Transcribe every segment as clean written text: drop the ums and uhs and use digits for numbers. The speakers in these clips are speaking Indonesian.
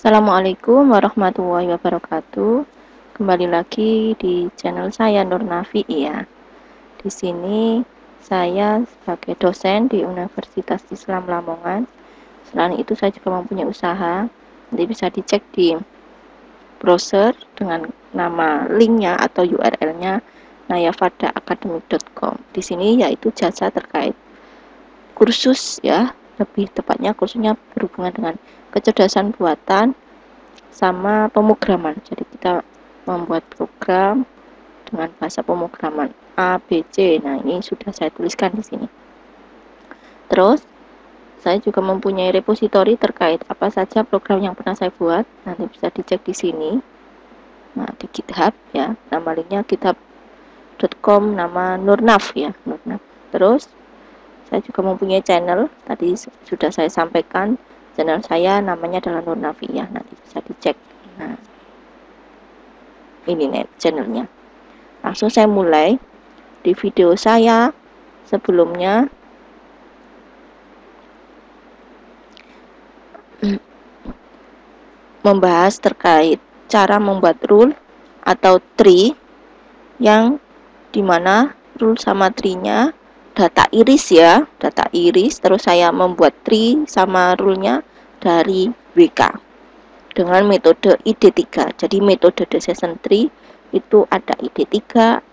Assalamualaikum warahmatullahi wabarakatuh. Kembali lagi di channel saya Nur Nafi ya. Di sini saya sebagai dosen di Universitas Islam Lamongan. Selain itu saya juga mempunyai usaha. Nanti bisa dicek di browser dengan nama linknya atau URL-nya nayafadaacademy.com. Di sini yaitu jasa terkait kursus ya, lebih tepatnya kursusnya berhubungan dengan kecerdasan buatan sama pemrograman. Jadi kita membuat program dengan bahasa pemrograman A, B, C. Nah, ini sudah saya tuliskan di sini. Terus saya juga mempunyai repositori terkait apa saja program yang pernah saya buat. Nanti bisa dicek di sini. Nah, di GitHub ya, nama linknya github.com, nama Nurnaf ya, Nurnaf. Terus saya juga mempunyai channel, tadi sudah saya sampaikan, channel saya namanya adalah Nur Nafi ya, nanti bisa dicek. Nah, ini nih channelnya. Langsung saya mulai. Di video saya sebelumnya membahas terkait cara membuat rule atau tree, yang dimana rule sama tree-nya data iris ya, data iris. Terus saya membuat tree sama rule-nya dari WK dengan metode ID3. Jadi metode decision tree itu ada ID3,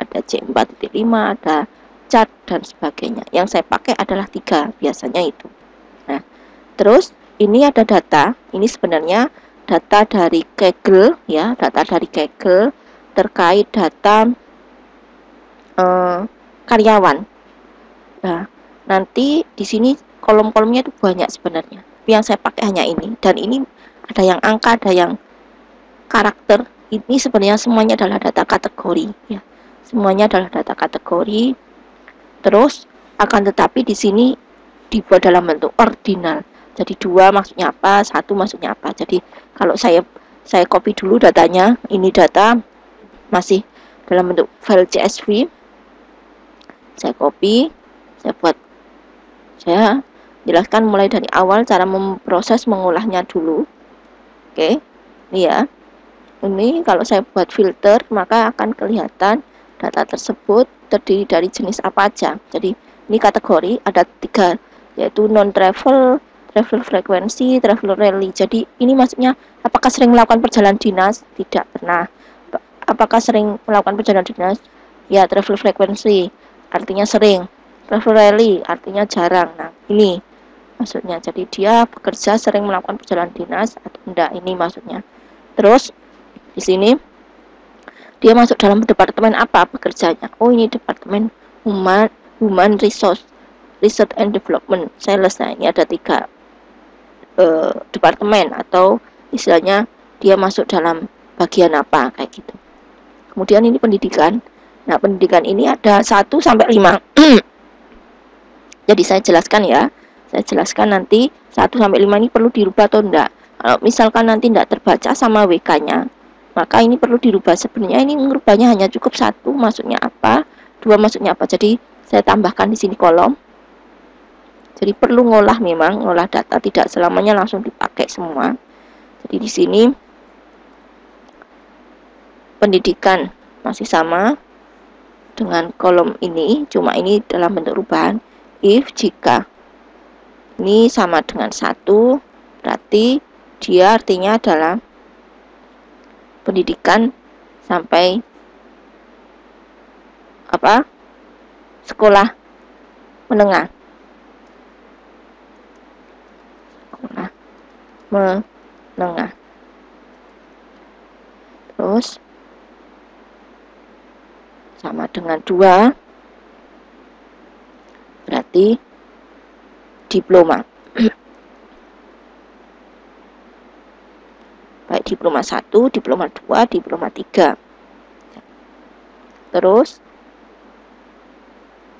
ada C4.5, ada chart dan sebagainya. Yang saya pakai adalah 3 biasanya itu. Nah, terus ini ada data. Ini sebenarnya data dari Kaggle ya, data dari Kaggle terkait data karyawan. Nah, nanti di sini kolom-kolomnya itu banyak sebenarnya. Tapi yang saya pakai hanya ini, dan ini ada yang angka, ada yang karakter. Ini sebenarnya semuanya adalah data kategori ya. Semuanya adalah data kategori. Terus akan tetapi di sini dibuat dalam bentuk ordinal. Jadi 2 maksudnya apa, 1 maksudnya apa. Jadi kalau saya copy dulu datanya, ini data masih dalam bentuk file CSV. Saya copy, saya jelaskan mulai dari awal cara memproses mengolahnya dulu. Oke, ini ya. Ini kalau saya buat filter, maka akan kelihatan data tersebut terdiri dari jenis apa aja. Jadi ini kategori ada 3, yaitu non-travel, travel frequency, travel rally. Jadi ini maksudnya apakah sering melakukan perjalanan dinas? Tidak pernah. Apakah sering melakukan perjalanan dinas? Ya, travel frequency artinya sering. Travel rally artinya jarang. Nah, ini maksudnya. Jadi dia bekerja sering melakukan perjalanan dinas atau enggak, ini maksudnya. Terus di sini dia masuk dalam departemen apa bekerjanya. Oh, ini departemen human resource and development sales. Nah, ini ada 3 departemen, atau istilahnya dia masuk dalam bagian apa kayak gitu. Kemudian ini pendidikan. Nah, pendidikan ini ada 1 sampai 5. Jadi saya jelaskan ya. Saya jelaskan nanti 1 sampai 5 ini perlu dirubah atau enggak. Kalau misalkan nanti enggak terbaca sama WK-nya, maka ini perlu dirubah. Sebenarnya ini merubahnya hanya cukup 1 maksudnya apa, 2 maksudnya apa. Jadi saya tambahkan di sini kolom. Jadi perlu ngolah, memang ngolah data, tidak selamanya langsung dipakai semua. Jadi di sini pendidikan masih sama dengan kolom ini, cuma ini dalam bentuk rubahan. If jika ini sama dengan 1, berarti dia artinya adalah pendidikan sampai apa? Sekolah menengah. Sekolah menengah. Terus sama dengan 2, berarti diploma. Baik diploma 1, diploma 2, diploma 3. Terus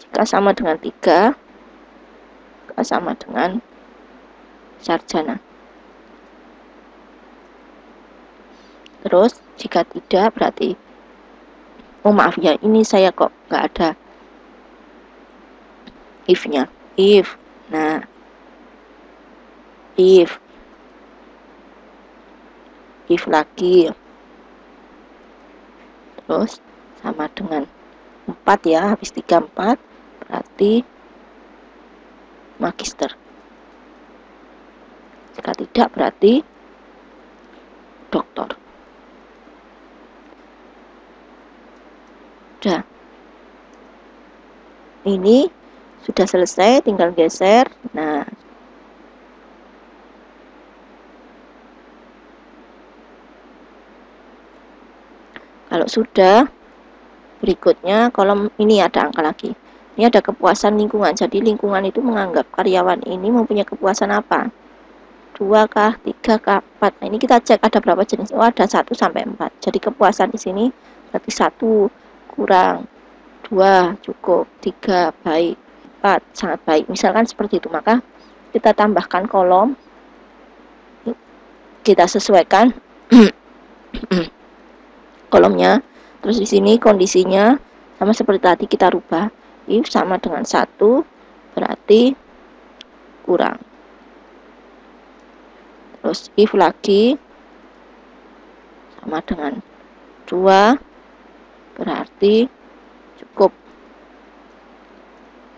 jika sama dengan 3, jika sama dengan sarjana. Terus jika tidak, berarti oh maaf ya, ini saya kok nggak ada if-nya. If, nah, if if lagi, terus sama dengan 4 ya, habis 3 4 berarti magister. Jika tidak berarti doktor. Udah. Ini sudah selesai, tinggal geser. Nah, kalau sudah, berikutnya kolom ini ada angka lagi. Ini ada kepuasan lingkungan. Jadi lingkungan itu menganggap karyawan ini mempunyai kepuasan apa? 2 kah, 3 kah, 4. Nah, ini kita cek ada berapa jenis. Oh, ada 1 sampai 4. Jadi kepuasan di sini berarti 1 kurang, 2 cukup, 3 baik, 4 sangat baik. Misalkan seperti itu, maka kita tambahkan kolom, kita sesuaikan kolomnya. Terus di sini kondisinya sama seperti tadi, kita rubah. If sama dengan 1 berarti kurang. Terus if lagi sama dengan 2 berarti cukup.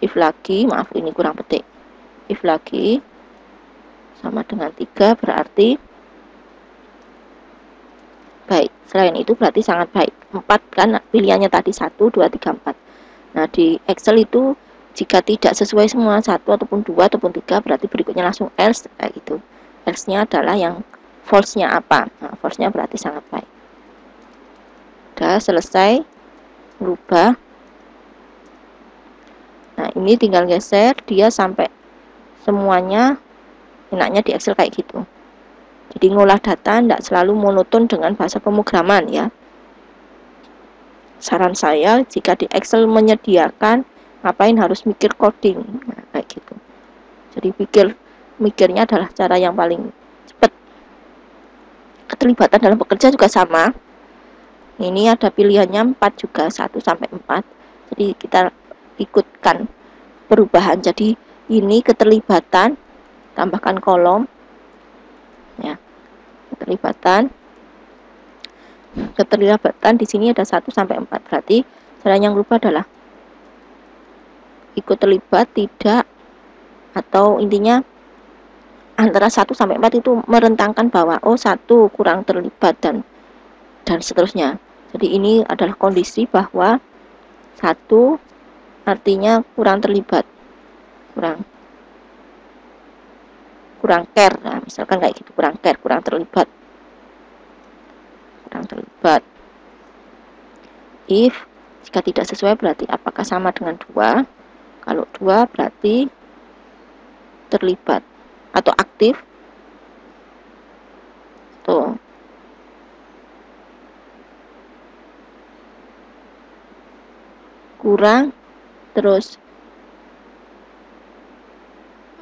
If lagi, maaf ini kurang petik. If lagi sama dengan 3 berarti baik. Selain itu berarti sangat baik. 4 kan pilihannya tadi 1, 2, 3, 4. Nah, di Excel itu jika tidak sesuai semua 1 ataupun 2 ataupun 3 berarti berikutnya langsung else kayak gitu. Else-nya adalah yang false-nya apa. Nah, false-nya berarti sangat baik. Udah selesai merubah. Nah, ini tinggal geser dia sampai semuanya. Enaknya di Excel kayak gitu. Jadi ngolah data tidak selalu monoton dengan bahasa pemrograman ya. Saran saya jika di Excel menyediakan, ngapain harus mikir coding. Nah, kayak gitu. Jadi mikirnya adalah cara yang paling cepat. Keterlibatan dalam bekerja juga sama. Ini ada pilihannya 4 juga, 1 sampai 4. Jadi kita ikutkan perubahan. Jadi ini keterlibatan, tambahkan kolom ya. Keterlibatan di sini ada 1 sampai 4. Berarti cara yang berubah adalah ikut terlibat, tidak, atau intinya antara 1 sampai 4 itu merentangkan bahwa oh 1 kurang terlibat dan seterusnya. Jadi ini adalah kondisi bahwa 1 artinya kurang terlibat, kurang care. Nah, misalkan kayak gitu, kurang care, kurang terlibat. If jika tidak sesuai berarti apakah sama dengan 2? Kalau 2 berarti terlibat atau aktif. Tuh. Kurang, terus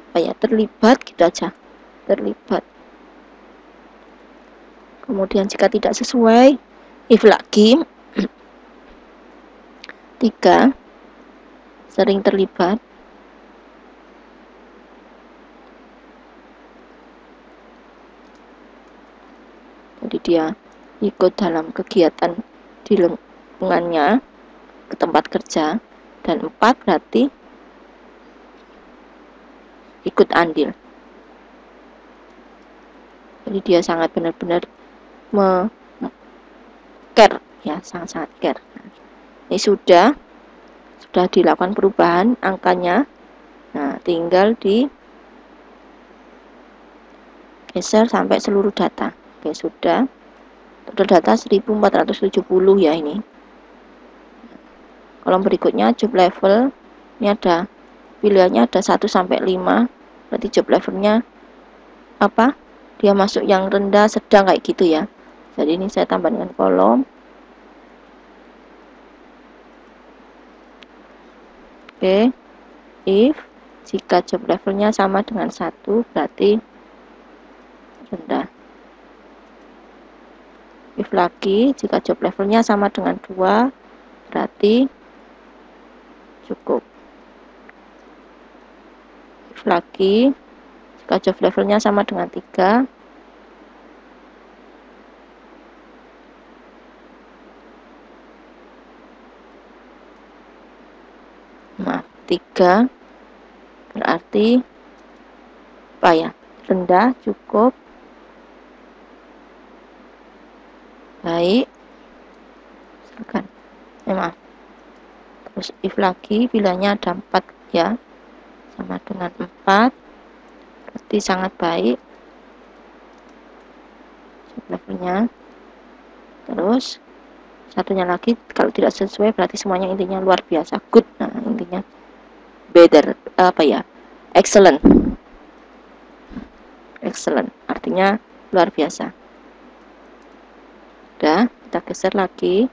apa ya, terlibat gitu aja, terlibat. Kemudian jika tidak sesuai, if lagi 3 sering terlibat. Jadi dia ikut dalam kegiatan di lingkungannya, ke tempat kerja. Dan 4 berarti ikut andil. Jadi dia sangat benar-benar care ya, sangat-sangat care. Ini sudah dilakukan perubahan angkanya. Nah, tinggal di geser sampai seluruh data. Oke, sudah. Total data 1470 ya ini. Kolom berikutnya job level. Ini ada pilihannya ada 1 sampai 5. Berarti job levelnya apa? Dia masuk yang rendah, sedang kayak gitu ya. Jadi ini saya tambah dengan kolom. Oke. If jika job levelnya sama dengan 1 berarti rendah. If lagi jika job levelnya sama dengan 2 berarti cukup. If lagi jika job levelnya sama dengan 3 3 berarti apa ya, rendah, cukup, baik, misalkan maaf, terus if lagi bilanya ada 4 ya, sama dengan 4 berarti sangat baik levelnya. Terus satunya lagi kalau tidak sesuai berarti semuanya intinya luar biasa, good. Nah intinya better, apa ya, excellent, excellent artinya luar biasa. Udah, kita geser lagi,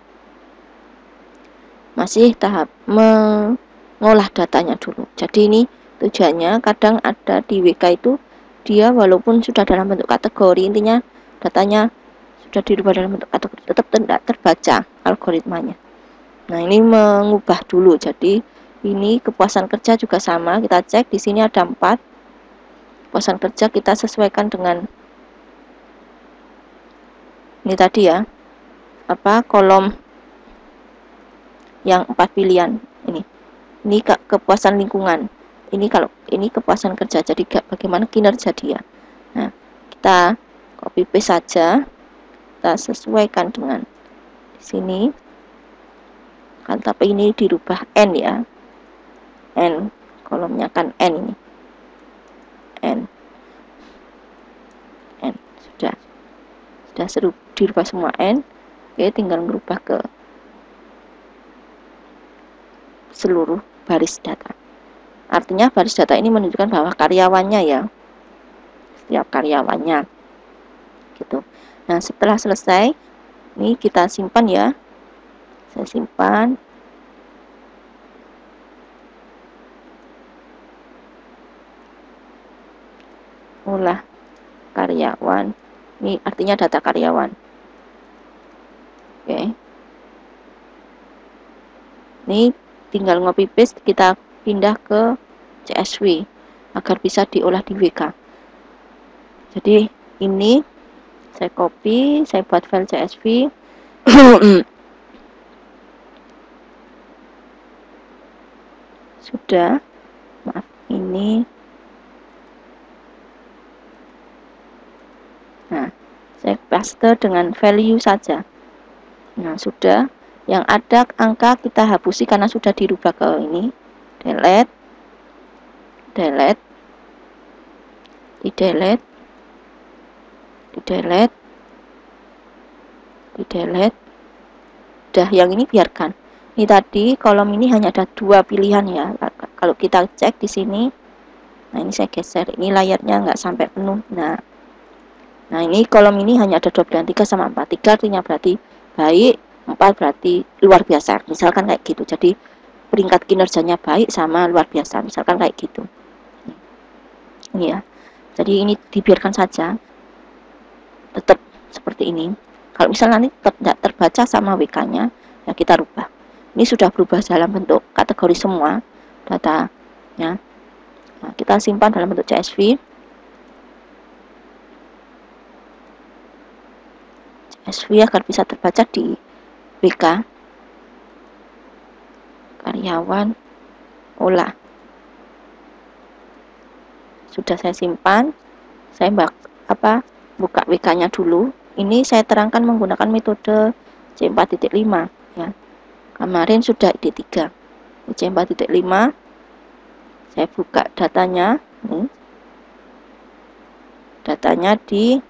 masih tahap mengolah datanya dulu. Jadi ini tujuannya kadang ada di WK itu dia walaupun sudah dalam bentuk kategori, intinya datanya sudah dirubah dalam bentuk kategori, tetap tidak terbaca algoritmanya. Nah ini mengubah dulu. Jadi ini kepuasan kerja juga sama, kita cek di sini ada 4 kepuasan kerja, kita sesuaikan dengan ini tadi ya, apa, kolom yang 4 pilihan ini kepuasan lingkungan, ini kalau ini kepuasan kerja, jadi bagaimana kinerja dia. Nah kita copy paste saja, kita sesuaikan dengan di sini kan, tapi ini dirubah N ya, N kolomnya kan N, ini N sudah dirubah semua N. Oke, tinggal merubah ke seluruh baris data. Artinya baris data ini menunjukkan bahwa karyawannya ya, setiap karyawannya gitu. Nah setelah selesai ini kita simpan ya, saya simpan. Olah karyawan, ini artinya data karyawan. Oke, ini tinggal copy paste, kita pindah ke CSV agar bisa diolah di WK. Jadi ini saya copy, saya buat file CSV. Sudah, maaf, ini nah saya paste dengan value saja. Nah sudah, yang ada angka kita hapusi karena sudah dirubah ke ini, delete, delete, di delete, di delete, di delete. Udah, yang ini biarkan. Ini tadi kolom ini hanya ada 2 pilihan ya. Kalau kita cek di sini, nah ini saya geser, ini layarnya nggak sampai penuh. Nah ini kolom ini hanya ada 2 pilihan, 3 sama 4. 3 artinya berarti baik, 4 berarti luar biasa, misalkan kayak gitu. Jadi peringkat kinerjanya baik sama luar biasa, misalkan kayak gitu. Ini ya, jadi ini dibiarkan saja tetap seperti ini. Kalau misalnya nanti tetap tidak terbaca sama WK nya ya kita rubah. Ini sudah berubah dalam bentuk kategori semua datanya. Nah, kita simpan dalam bentuk CSV. CSV agar bisa terbaca di WK. Karyawan olah. Sudah saya simpan. Saya buka WK-nya dulu. Ini saya terangkan menggunakan metode C4.5 ya. Kemarin sudah ID3. C4.5 saya buka datanya. Nih. Datanya di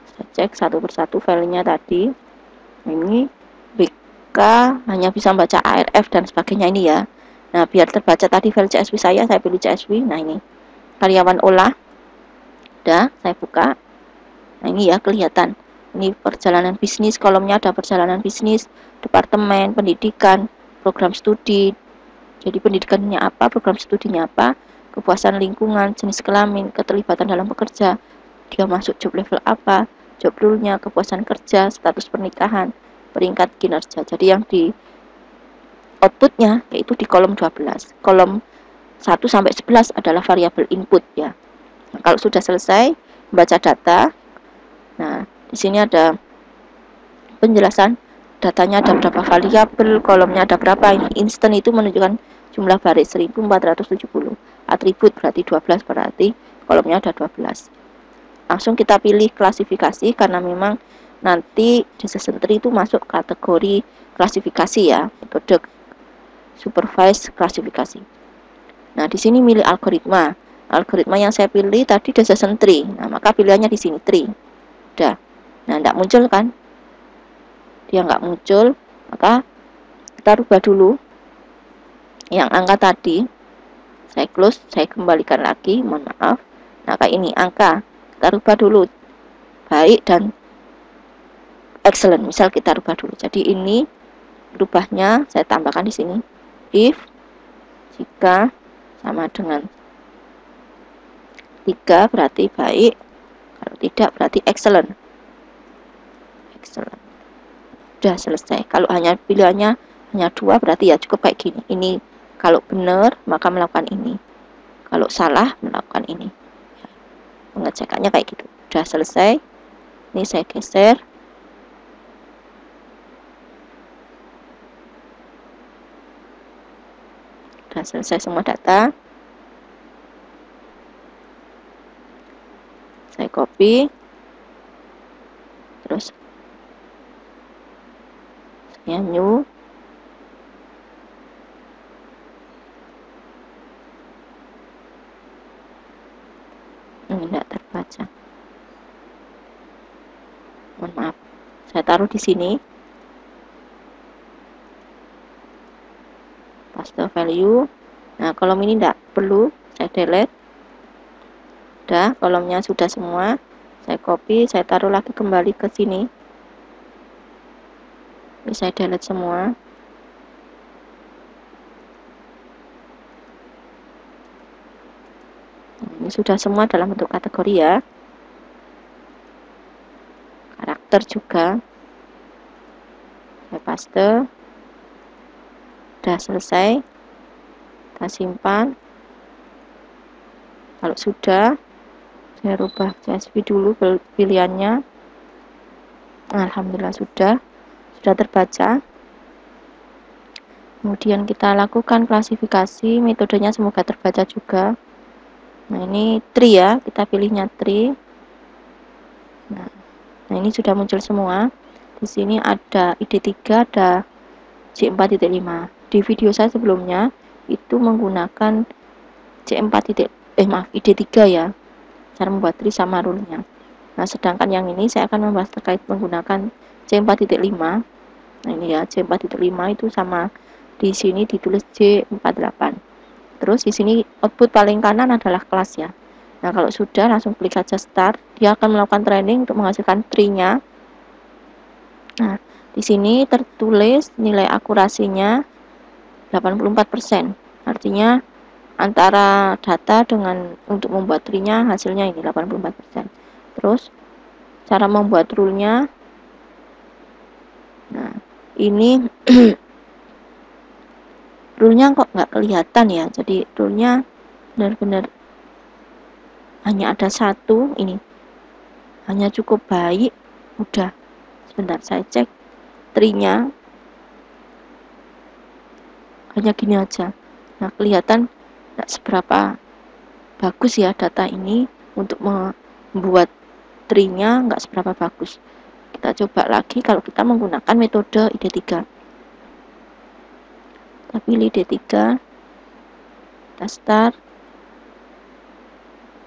saya cek satu persatu filenya tadi. Ini WK hanya bisa membaca ARF dan sebagainya ini ya. Nah, biar terbaca tadi file CSV saya pilih CSV. Nah, ini karyawan olah. Udah, saya buka. Nah, ini ya kelihatan. Ini perjalanan bisnis, kolomnya ada perjalanan bisnis, departemen, pendidikan, program studi. Jadi pendidikannya apa, program studinya apa, kepuasan lingkungan, jenis kelamin, keterlibatan dalam bekerja, dia masuk job level apa, job role-nya, kepuasan kerja, status pernikahan, peringkat kinerja. Jadi yang di outputnya yaitu di kolom 12. Kolom 1 sampai 11 adalah variabel input ya. Nah, kalau sudah selesai membaca data, nah di sini ada penjelasan datanya ada berapa variabel, kolomnya ada berapa. Ini instant itu menunjukkan jumlah baris 1470. Atribut berarti 12, berarti kolomnya ada 12. Langsung kita pilih klasifikasi karena memang nanti decision tree itu masuk kategori klasifikasi ya, metode supervised klasifikasi. Nah, di sini milih algoritma. Algoritma yang saya pilih tadi decision tree. Nah, maka pilihannya di sini tree. Udah. Nah, tidak muncul kan? Dia nggak muncul, maka kita rubah dulu yang angka tadi. Saya close, saya kembalikan lagi, mohon maaf. Nah, kayak ini angka. Kita rubah dulu baik dan excellent. Misal kita rubah dulu. Jadi ini rubahnya saya tambahkan di sini. If jika sama dengan 3 berarti baik, kalau tidak berarti excellent. Excellent. Sudah selesai. Kalau hanya pilihannya hanya 2 berarti ya cukup kayak gini. Ini kalau benar maka melakukan ini. Kalau salah melakukan ini. Pengecekannya kayak gitu. Sudah selesai. Ini saya geser. Sudah selesai semua data. Saya copy. Terus saya new. Ini tidak terbaca. Mohon maaf. Saya taruh di sini. Paste value. Nah, kolom ini tidak perlu, saya delete. Udah, kolomnya sudah semua. Saya copy, saya taruh lagi kembali ke sini. Ini saya delete semua. Ini sudah semua dalam bentuk kategori ya. Karakter juga. Saya paste. Sudah selesai. Kita simpan. Kalau sudah, saya rubah CSV dulu pilihannya. Alhamdulillah sudah terbaca. Kemudian kita lakukan klasifikasi, metodenya semoga terbaca juga. Nah, ini tree ya, kita pilihnya tree. Nah, ini sudah muncul semua. Di sini ada ID3, ada C4.5. Di video saya sebelumnya itu menggunakan ID3 ya, cara membuat tree sama rule-nya. Nah, sedangkan yang ini saya akan membahas terkait menggunakan C4.5. Nah, ini ya, C4.5 itu sama di sini ditulis C48. Terus di sini output paling kanan adalah kelas ya. Nah, kalau sudah langsung klik saja start, dia akan melakukan training untuk menghasilkan tree-nya. Nah, di sini tertulis nilai akurasinya 84%. Artinya antara data dengan untuk membuat tree-nya hasilnya ini 84%. Terus cara membuat rule-nya. Nah, ini rule-nya kok nggak kelihatan ya. Jadi rule-nya benar-benar hanya ada satu, ini hanya cukup baik. Udah, sebentar saya cek tree-nya, hanya gini aja. Nah, kelihatan nggak seberapa bagus ya data ini. Untuk membuat tree-nya nggak seberapa bagus. Kita coba lagi kalau kita menggunakan metode ID3. Kita pilih ID3, kita start.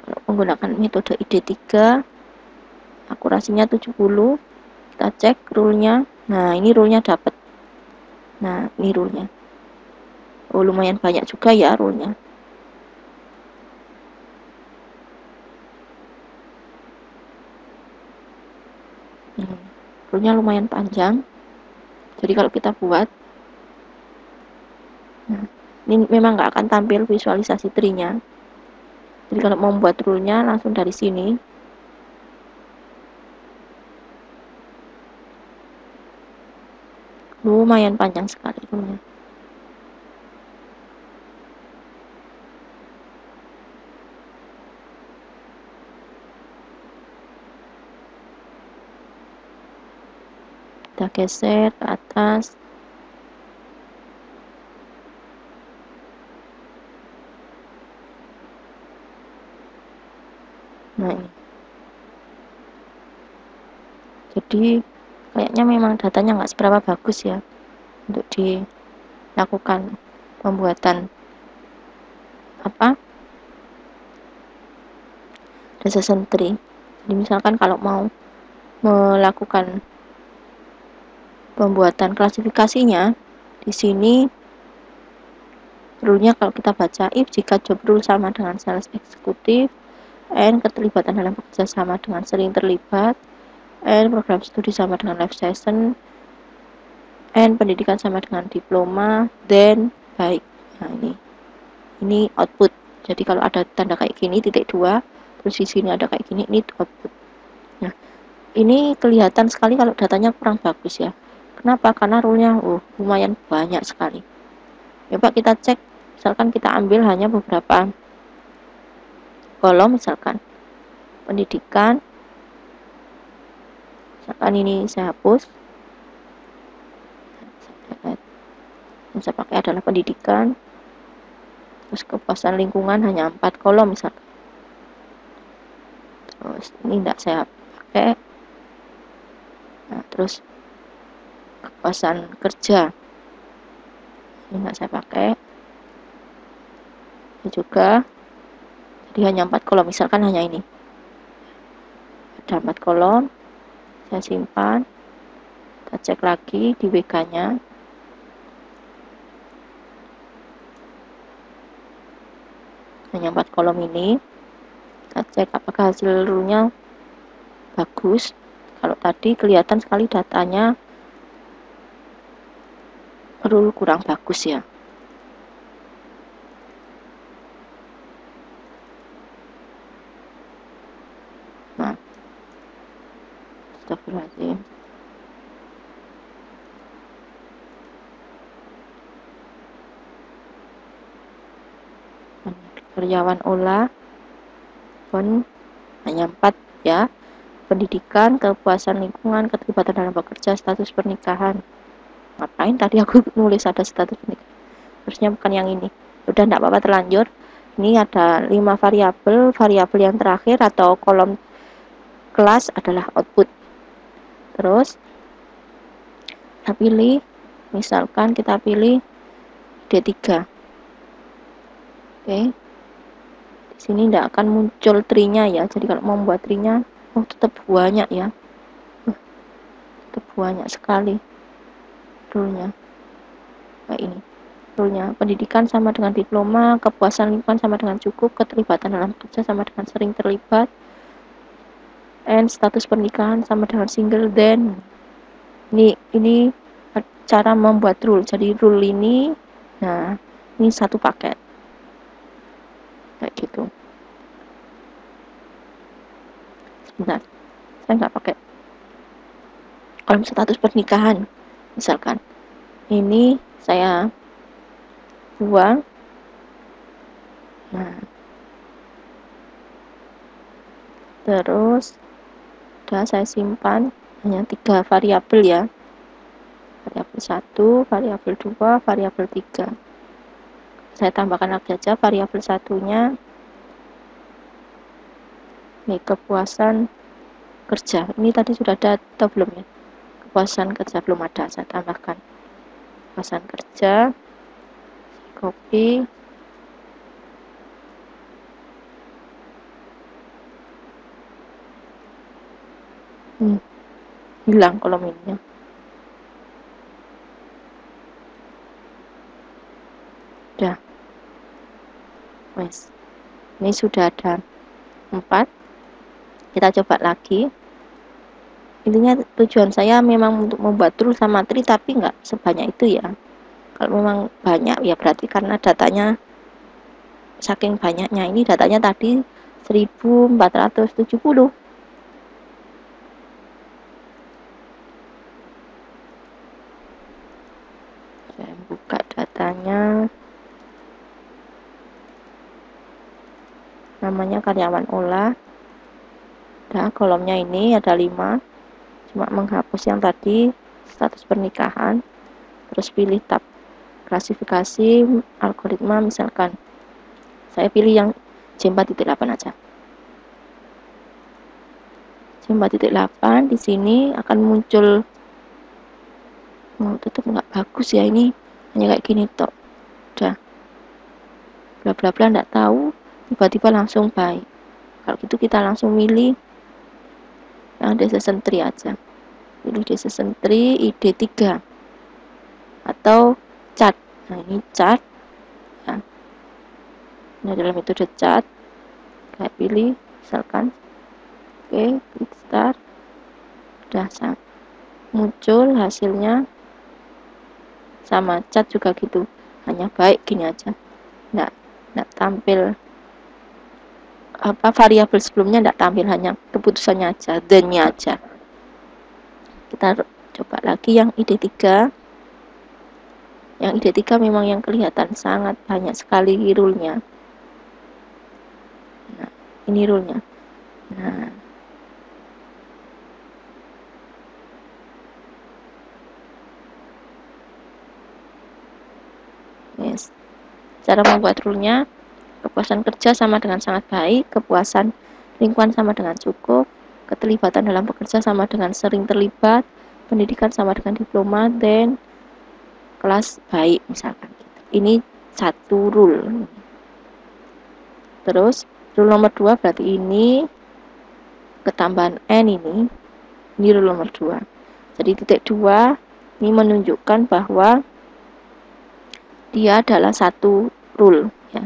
Kalau menggunakan metode ID3 akurasinya 70. Kita cek rule-nya. Nah, ini rule-nya dapat. Nah, ini rule-nya. Oh, lumayan banyak juga ya rule-nya. Rule-nya lumayan panjang. Jadi kalau kita buat, nah, ini memang nggak akan tampil visualisasi tree-nya. Jadi kalau mau membuat rule-nya langsung dari sini. Lumayan panjang sekali rule-nya. kita geser ke atas. Nah ini, jadi kayaknya memang datanya nggak seberapa bagus ya untuk dilakukan pembuatan decision tree. Jadi misalkan kalau mau melakukan pembuatan klasifikasinya, di sini rule-nya kalau kita baca, if jika job role sama dengan sales eksekutif, and keterlibatan dalam bekerja sama dengan sering terlibat, and program studi sama dengan live session, and pendidikan sama dengan diploma, then baik. Nah ini output. Jadi kalau ada tanda kayak gini titik 2, terus di sini ada kayak gini, ini output. Nah ini kelihatan sekali kalau datanya kurang bagus ya. Kenapa? Karena rule-nya lumayan banyak sekali. Coba kita cek, misalkan kita ambil hanya beberapa kolom, misalkan pendidikan, misalkan ini saya hapus, yang saya pakai adalah pendidikan, terus kepuasan lingkungan hanya 4 kolom misalkan, terus ini tidak saya pakai. Nah terus kepuasan kerja ini tidak saya pakai, ini juga, jadi hanya 4 kolom, misalkan hanya ini ada 4 kolom. Saya simpan, kita cek lagi di WK nya, hanya 4 kolom ini. Kita cek apakah hasil rule-nya bagus. Kalau tadi kelihatan sekali datanya rule kurang bagus ya. Nah, astagfirullahaladzim. Karyawan olah pun hanya 4 ya. Pendidikan, kepuasan lingkungan, keterlibatan dalam bekerja, status pernikahan. Ngapain tadi aku nulis ada status pernikahan? Harusnya bukan yang ini. Udah enggak apa-apa, terlanjur. Ini ada 5 variabel. Variabel yang terakhir atau kolom kelas adalah output. Terus kita pilih, misalkan kita pilih D3. Oke. Di sini tidak akan muncul tree-nya ya. Jadi kalau mau membuat tree-nya, tetap banyak ya. Tetap banyak sekali rule-nya. Kayak ini. Rule-nya pendidikan sama dengan diploma, kepuasan lingkungan sama dengan cukup, keterlibatan dalam kerja sama dengan sering terlibat, and status pernikahan sama dengan single, then. Ini cara membuat rule. Jadi rule ini, nah ini satu paket kayak gitu. Sebentar, saya nggak pakai kolom status pernikahan. Misalkan ini saya buang. Nah terus udah saya simpan hanya 3 variabel ya, variabel 1, variabel 2, variabel 3. Saya tambahkan lagi aja variabel satunya, ini kepuasan kerja. Ini tadi sudah ada atau belum ya? Kepuasan kerja belum ada, saya tambahkan kepuasan kerja, copy, hilang kolom ini. Udah, wes. Ini sudah ada 4. Kita coba lagi. Intinya tujuan saya memang untuk membuat rule sama tree, tapi nggak sebanyak itu ya. Kalau memang banyak ya berarti karena datanya saking banyaknya. Ini datanya tadi 1470. Saya buka datanya. Namanya karyawan olah. Nah, kolomnya ini ada 5. Cuma menghapus yang tadi status pernikahan, terus pilih tab klasifikasi algoritma, misalkan saya pilih yang J4.8 aja. J4.8 di sini akan muncul, tetap nggak bagus ya, ini hanya kayak gini tok, udah bla bla bla nggak tahu, tiba-tiba langsung baik. Kalau gitu kita langsung milih yang decision tree aja, pilih decision tree ID3 atau chart. Nah ini chart ya. Ini adalah metode chart, kayak pilih misalkan, oke, klik start, udah muncul hasilnya. Sama chart juga gitu, hanya baik gini aja, nggak tampil apa variabel sebelumnya, nggak tampil, hanya keputusannya aja, then-nya aja. Kita coba lagi yang ID3. Yang ID3 memang yang kelihatan sangat banyak sekali rule-nya. Nah, ini rule-nya. Nah, yes. Cara membuat rule-nya, kepuasan kerja sama dengan sangat baik, kepuasan lingkungan sama dengan cukup, keterlibatan dalam bekerja sama dengan sering terlibat, pendidikan sama dengan diploma, dan kelas baik misalkan gitu. Ini satu rule. Terus rule nomor 2 berarti ini ketambahan n, ini rule nomor 2. Jadi titik 2 ini menunjukkan bahwa dia adalah satu rule ya,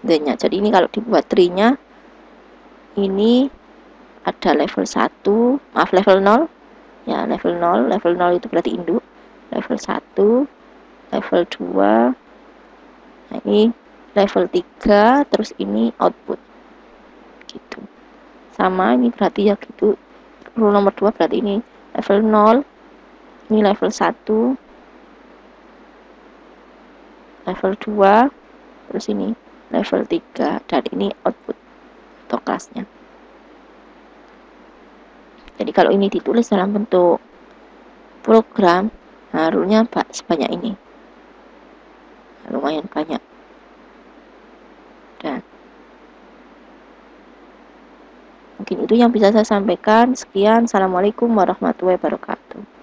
then-nya. Jadi ini kalau dibuat tree-nya, ini ada level 1, level 0 ya, level 0 itu berarti induk, level 1, level 2, nah ini level 3, terus ini output gitu. Sama ini berarti ya gitu, rule nomor 2 berarti ini level 0, ini level 1, level 2, terus ini level 3, dan ini output atau kelasnya. Jadi kalau ini ditulis dalam bentuk program, nah rule-nya sebanyak ini, lumayan banyak. Dan mungkin itu yang bisa saya sampaikan. Sekian, assalamualaikum warahmatullahi wabarakatuh.